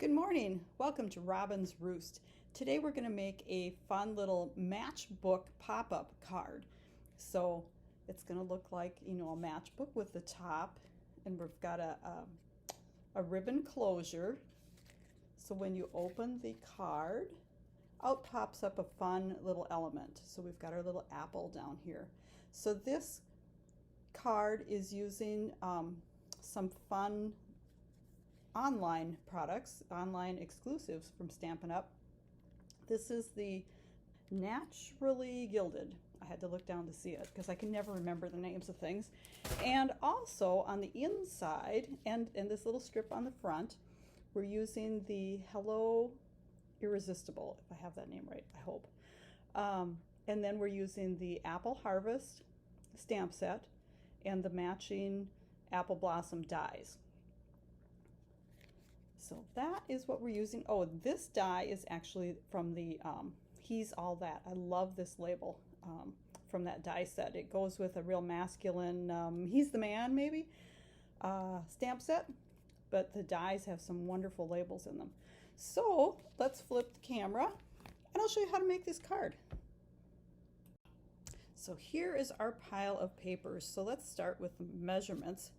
Good morning. Welcome to Robyn's Roost. Today we're going to make a fun little matchbook pop-up card. So it's going to look like, a matchbook with the top, and we've got a ribbon closure. So when you open the card, out pops up a fun little element. So we've got our little apple down here. So this card is using some fun online products, online exclusives from Stampin' Up. This is the Naturally Gilded. I had to look down to see it because I can never remember the names of things. And also on the inside and this little strip on the front, we're using the Hello Irresistible, if I have that name right, I hope. And then we're using the Apple Harvest stamp set and the matching Apple Blossom dies. So that is what we're using. Oh, this die is actually from the He's All That. I love this label from that die set. It goes with a real masculine, he's the man maybe, stamp set. But the dies have some wonderful labels in them. So let's flip the camera and I'll show you how to make this card. So here is our pile of papers. So let's start with the measurements.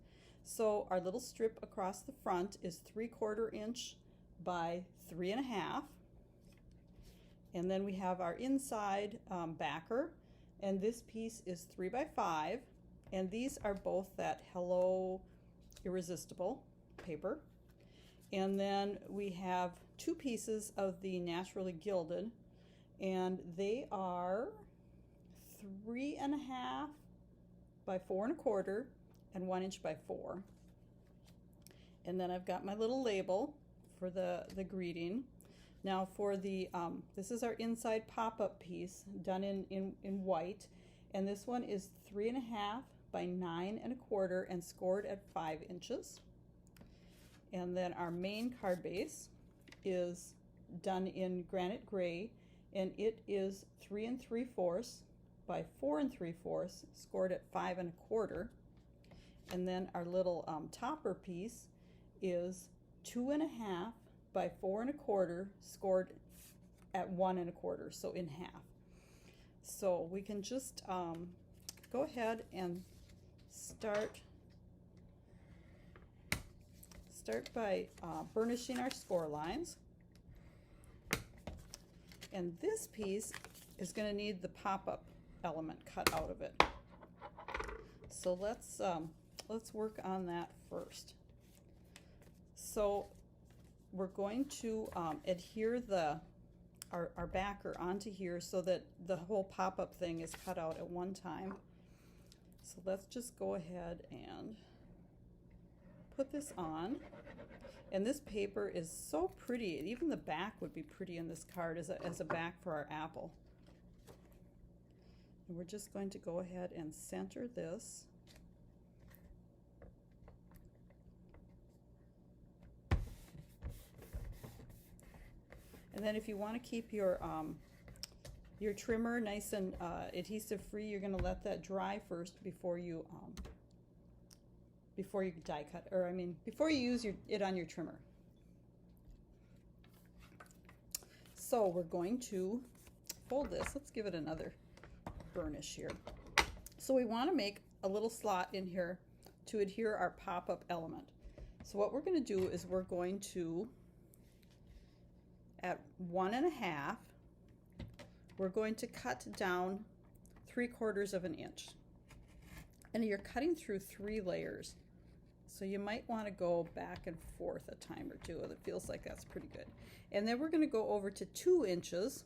So our little strip across the front is 3/4 inch by 3.5. And then we have our inside backer, and this piece is 3 by 5. And these are both that Hello Irresistible paper. And then we have two pieces of the Naturally Gilded, and they are 3.5 by 4.25 and 1 inch by 4. And then I've got my little label for the greeting. Now for the this is our inside pop-up piece done in white, and this one is 3.5 by 9.25 and scored at 5 inches. And then our main card base is done in granite gray, and it is 3 3/4 by 4 3/4 scored at 5.25. And then our little topper piece is 2.5 by 4.25 scored at 1.25, so in half. So we can just go ahead and start by burnishing our score lines. And this piece is going to need the pop-up element cut out of it. So let's work on that first. So we're going to adhere our backer onto here so that the whole pop-up thing is cut out at one time. So let's just go ahead and put this on. And this paper is so pretty. Even the back would be pretty in this card as a back for our apple. And we're just going to go ahead and center this. And then if you want to keep your trimmer nice and adhesive free, you're going to let that dry first before you die cut, or before you use it on your trimmer. So we're going to fold this. Let's give it another burnish here. So we want to make a little slot in here to adhere our pop-up element. So what we're going to do is we're going to, at 1.5, we're going to cut down 3/4 inch. And you're cutting through 3 layers. So you might want to go back and forth a time or two. It feels like that's pretty good. And then we're going to go over to 2 inches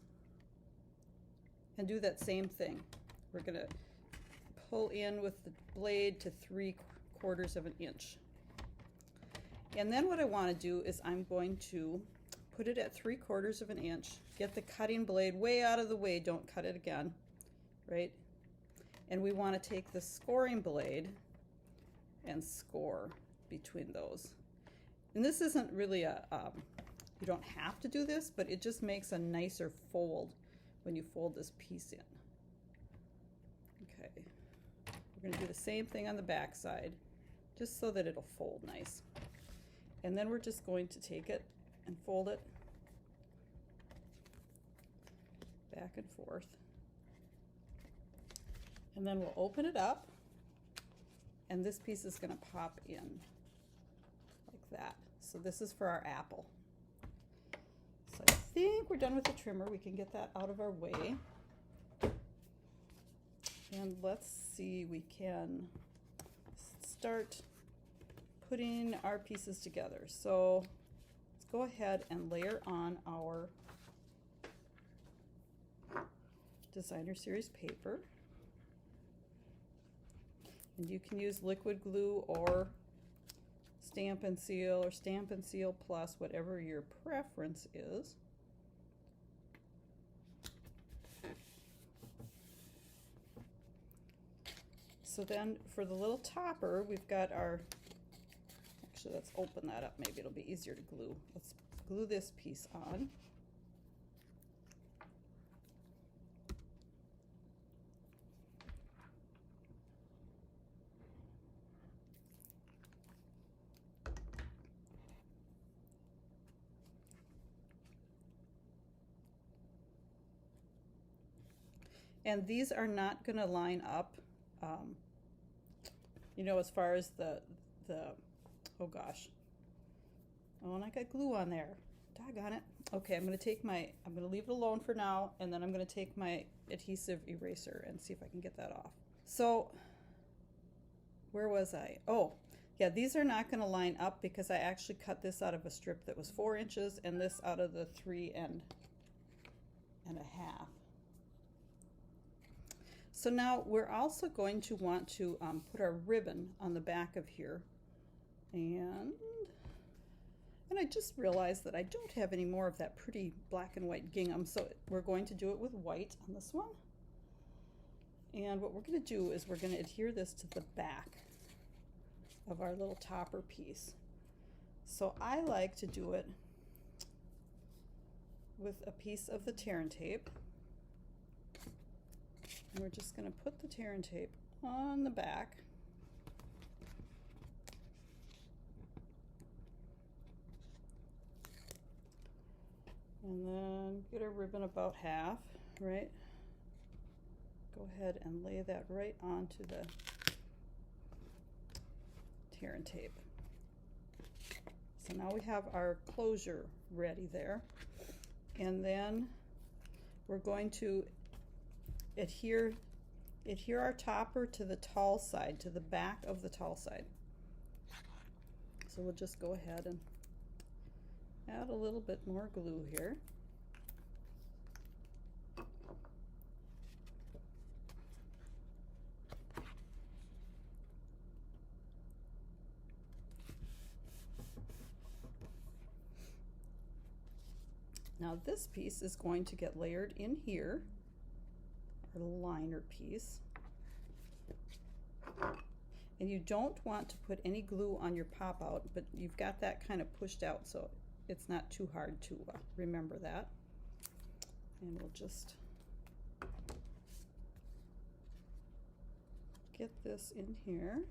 and do that same thing. We're going to pull in with the blade to 3/4 inch. And then what I want to do is I'm going to put it at 3/4 inch, get the cutting blade way out of the way, don't cut it again, right? And we want to take the scoring blade and score between those. And this isn't really you don't have to do this, but it just makes a nicer fold when you fold this piece in. Okay, we're going to do the same thing on the back side, just so that it'll fold nice. And then we're just going to take it and fold it back and forth. And then we'll open it up, and this piece is going to pop in like that. So this is for our apple. So I think we're done with the trimmer. We can get that out of our way. And let's see, we can start putting our pieces together. So let's go ahead and layer on our Designer Series paper. And you can use liquid glue or Stamp and Seal or Stamp and Seal Plus, whatever your preference is. So then for the little topper, we've got our, actually let's open that up, maybe it'll be easier to glue. Let's glue this piece on. And these are not going to line up, you know, as far as the, oh gosh. Oh, and I got glue on there. Doggone it. Okay, I'm going to leave it alone for now, and then I'm going to take my adhesive eraser and see if I can get that off. So, where was I? Oh, yeah, these are not going to line up because I actually cut this out of a strip that was 4 inches and this out of the 3.5. So now we're also going to want to put our ribbon on the back of here. And I just realized that I don't have any more of that pretty black and white gingham, so we're going to do it with white on this one. And what we're going to do is we're going to adhere this to the back of our little topper piece. So I like to do it with a piece of the tear and tape. And we're just going to put the tear and tape on the back. And then get our ribbon about half, right? Go ahead and lay that right onto the tear and tape. So now we have our closure ready there. And then we're going to adhere our topper to the tall side, to the back of the tall side. So we'll just go ahead and add a little bit more glue here. Now this piece is going to get layered in here, our liner piece. And you don't want to put any glue on your pop out, but you've got that kind of pushed out, so it's not too hard to remember that. And we'll just get this in here.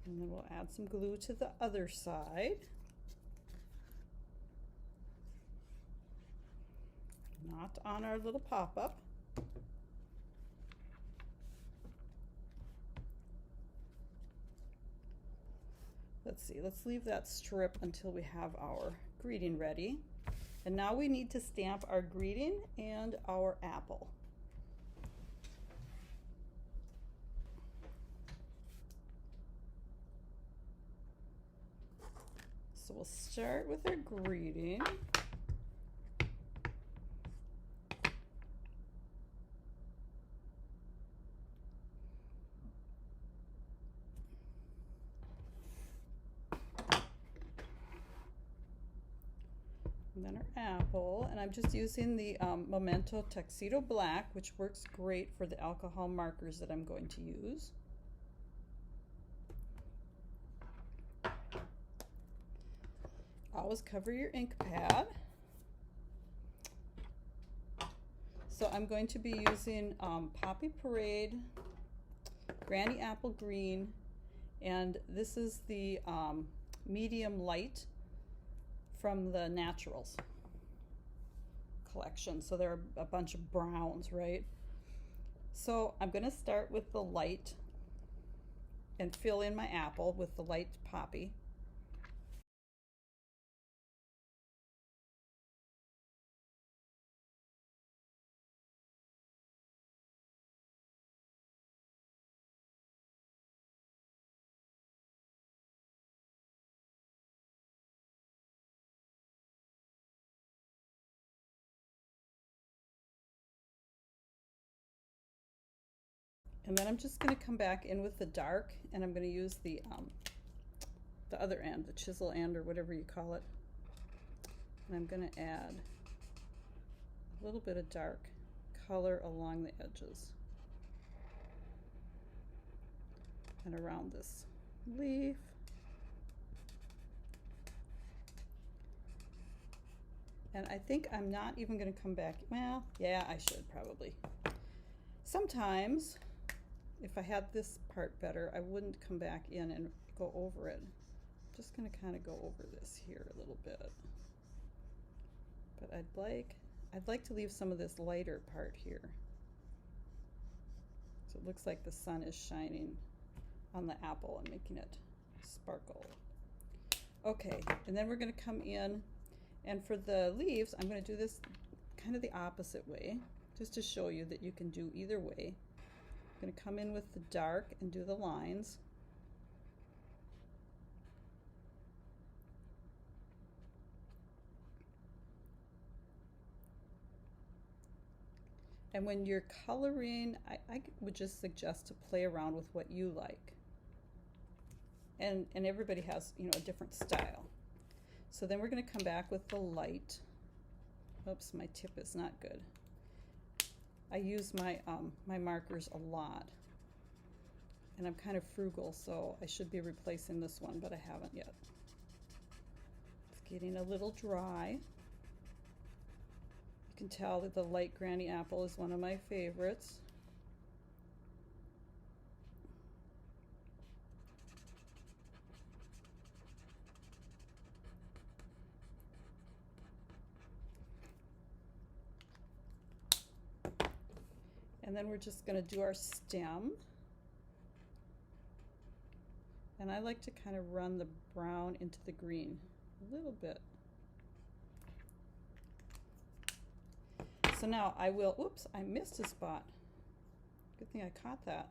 And then we'll add some glue to the other side. Not on our little pop-up. Let's see, let's leave that strip until we have our greeting ready. And now we need to stamp our greeting and our apple. So we'll start with our greeting. And then our apple, and I'm just using the Memento Tuxedo Black, which works great for the alcohol markers that I'm going to use. Always cover your ink pad. So I'm going to be using Poppy Parade Granny Apple Green, and this is the medium light from the Naturals collection. So there are a bunch of browns, right? So I'm going to start with the light and fill in my apple with the light poppy. And then I'm just going to come back in with the dark, and I'm going to use the other end, the chisel end, or whatever you call it. And I'm going to add a little bit of dark color along the edges and around this leaf. And I think I'm not even going to come back. Well, yeah, I should probably. Sometimes, if I had this part better, I wouldn't come back in and go over it. I'm just going to kind of go over this here a little bit. But I'd like to leave some of this lighter part here. So it looks like the sun is shining on the apple and making it sparkle. Okay, and then we're going to come in, and for the leaves, I'm going to do this kind of the opposite way, just to show you that you can do either way. I'm going to come in with the dark and do the lines. And when you're coloring, I would just suggest to play around with what you like. And everybody has, you know, a different style. So then we're going to come back with the light. Oops, my tip is not good. I use my my markers a lot, and I'm kind of frugal, so I should be replacing this one, but I haven't yet. It's getting a little dry. You can tell that the light Granny Apple is one of my favorites. And then we're just going to do our stem. And I like to kind of run the brown into the green a little bit. So now I will, oops, I missed a spot. Good thing I caught that.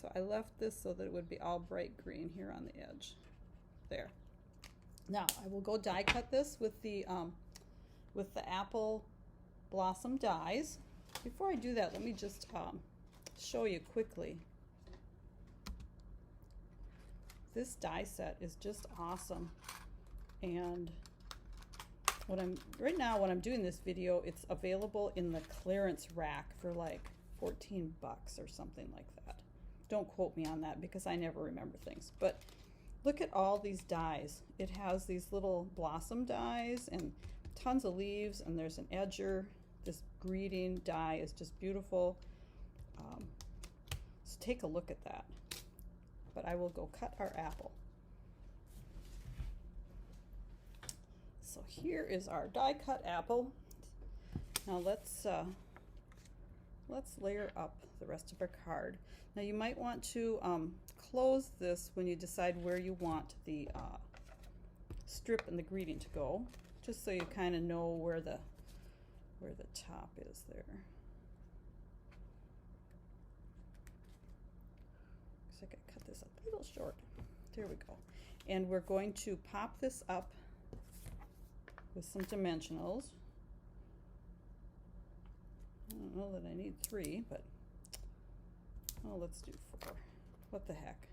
So I left this so that it would be all bright green here on the edge. There. Now I will go die cut this with the apple blossom dies. Before I do that, let me just show you quickly. This die set is just awesome, and right now when I'm doing this video, it's available in the clearance rack for like 14 bucks or something like that. Don't quote me on that because I never remember things, but look at all these dies. It has these little blossom dies and tons of leaves, and there's an edger. This greeting die is just beautiful. So take a look at that. But I will go cut our apple. So here is our die cut apple. Now let's layer up the rest of our card. Now you might want to close this when you decide where you want the strip and the greeting to go, just so you kind of know where the top is there. Looks like I cut this a little short. There we go. And we're going to pop this up with some dimensionals. I don't know that I need 3, but oh, let's do 4. What the heck?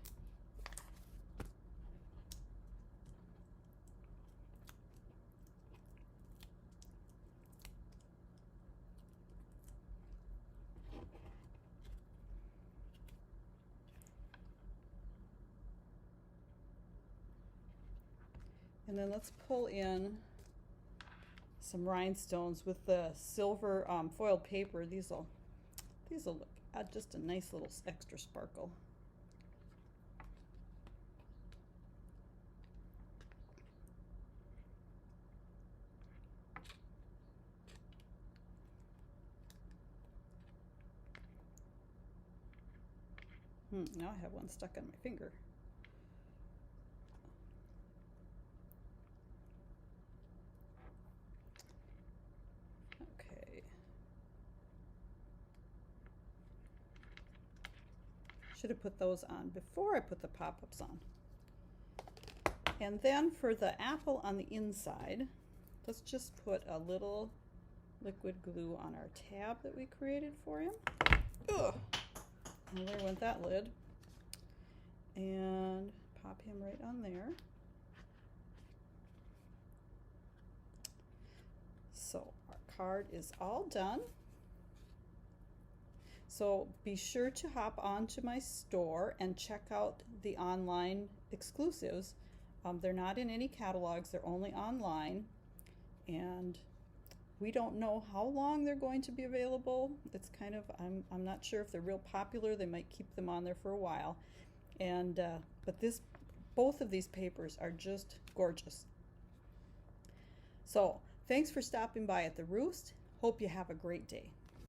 And then let's pull in some rhinestones with the silver foil paper. These will look add just a nice little extra sparkle. Now I have one stuck on my finger. Okay. Should have put those on before I put the pop-ups on. And then for the apple on the inside, let's just put a little liquid glue on our tab that we created for him. Ugh. And there went that lid. And pop him right on there. So our card is all done. So be sure to hop onto my store and check out the online exclusives. They're not in any catalogs, they're only online. And we don't know how long they're going to be available. It's kind of, I'm not sure if they're real popular. They might keep them on there for a while. And but both of these papers are just gorgeous. So thanks for stopping by at the Roost. Hope you have a great day.